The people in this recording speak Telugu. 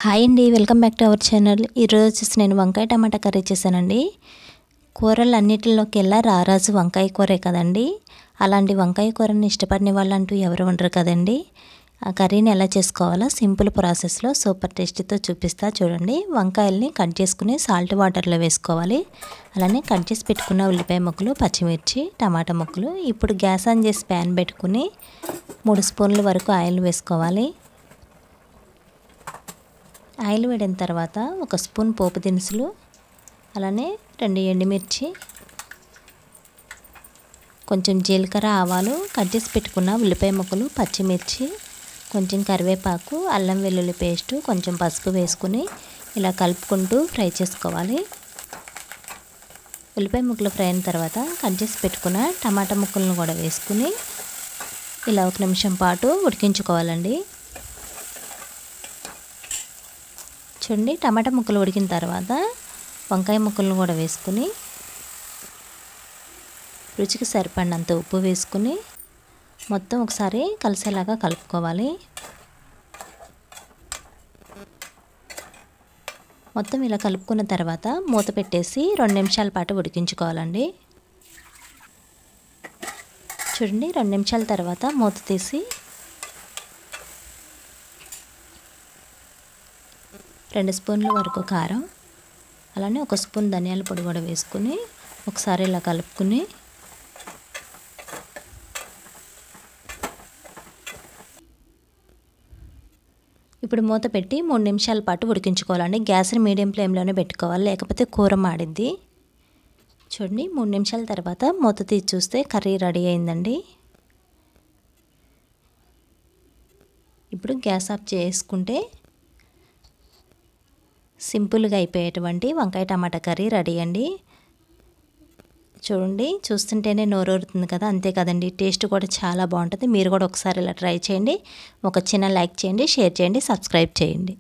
హాయ్ అండి, welcome back to our channel. ఈరోజు వచ్చేసి నేను వంకాయ టమాటా కర్రీ చేశానండి. కూరలన్నిటిలోకెల్లా రారాజు వంకాయ కూరే కదండి. అలాంటి వంకాయ కూరని ఇష్టపడిన వాళ్ళంటూ ఎవరు ఉండరు కదండి. ఆ కర్రీని ఎలా చేసుకోవాలో సింపుల్ ప్రాసెస్లో సూపర్ టేస్టీతో చూపిస్తా చూడండి. వంకాయల్ని కట్ చేసుకుని సాల్ట్ వాటర్లో వేసుకోవాలి. అలానే కట్ చేసి పెట్టుకున్న ఉల్లిపాయ ముక్కలు, పచ్చిమిర్చి, టమాటా ముక్కలు. ఇప్పుడు గ్యాస్ ఆన్ చేసి ప్యాన్ పెట్టుకుని 3 స్పూన్ల వరకు ఆయిల్ వేసుకోవాలి. ఆయిల్ వేడిన తర్వాత 1 స్పూన్ పోపు దినుసులు, అలానే 2 ఎండుమిర్చి, కొంచెం జీలకర్ర, ఆవాలు, కట్ చేసి పెట్టుకున్న ఉల్లిపాయ ముక్కలు, పచ్చిమిర్చి, కొంచెం కరివేపాకు, అల్లం వెల్లుల్లి పేస్టు, కొంచెం పసుపు వేసుకుని ఇలా కలుపుకుంటూ ఫ్రై చేసుకోవాలి. ఉల్లిపాయ ముక్కలు ఫ్రై అయిన తర్వాత కట్ చేసి పెట్టుకున్న టమాటా ముక్కలను కూడా వేసుకుని ఇలా 1 నిమిషం పాటు ఉడికించుకోవాలండి. చూడండి, టమాటా ముక్కలు ఉడికిన తర్వాత వంకాయ ముక్కలను కూడా వేసుకుని రుచికి సరిపడినంత ఉప్పు వేసుకుని మొత్తం ఒకసారి కలిసేలాగా కలుపుకోవాలి. మొత్తం ఇలా కలుపుకున్న తర్వాత మూత పెట్టేసి 2 నిమిషాల పాటు ఉడికించుకోవాలండి. చూడండి, 2 నిమిషాల తర్వాత మూత తీసి 2 స్పూన్ల వరకు కారం, అలానే 1 స్పూన్ ధనియాల పొడి కూడా వేసుకుని ఒకసారి ఇలా కలుపుకుని ఇప్పుడు మూత పెట్టి 3 నిమిషాల పాటు ఉడికించుకోవాలండి. గ్యాస్ని మీడియం ఫ్లేమ్లోనే పెట్టుకోవాలి, లేకపోతే కూర మాడిద్ది. చూడండి, 3 నిమిషాల తర్వాత మూత తీసి చూస్తే కర్రీ రెడీ అయిందండి. ఇప్పుడు గ్యాస్ ఆఫ్ చేసుకుంటే సింపుల్గా అయిపోయేటువంటి వంకాయ టమాటా కర్రీ రెడీ అండి. చూడండి, చూస్తుంటేనే నోరూరుతుంది కదా, అంతే కదండి, టేస్ట్ కూడా చాలా బాగుంటుంది. మీరు కూడా ఒకసారి ఇలా ట్రై చేయండి. ఒక చిన్న లైక్ చేయండి, షేర్ చేయండి, సబ్స్క్రైబ్ చేయండి.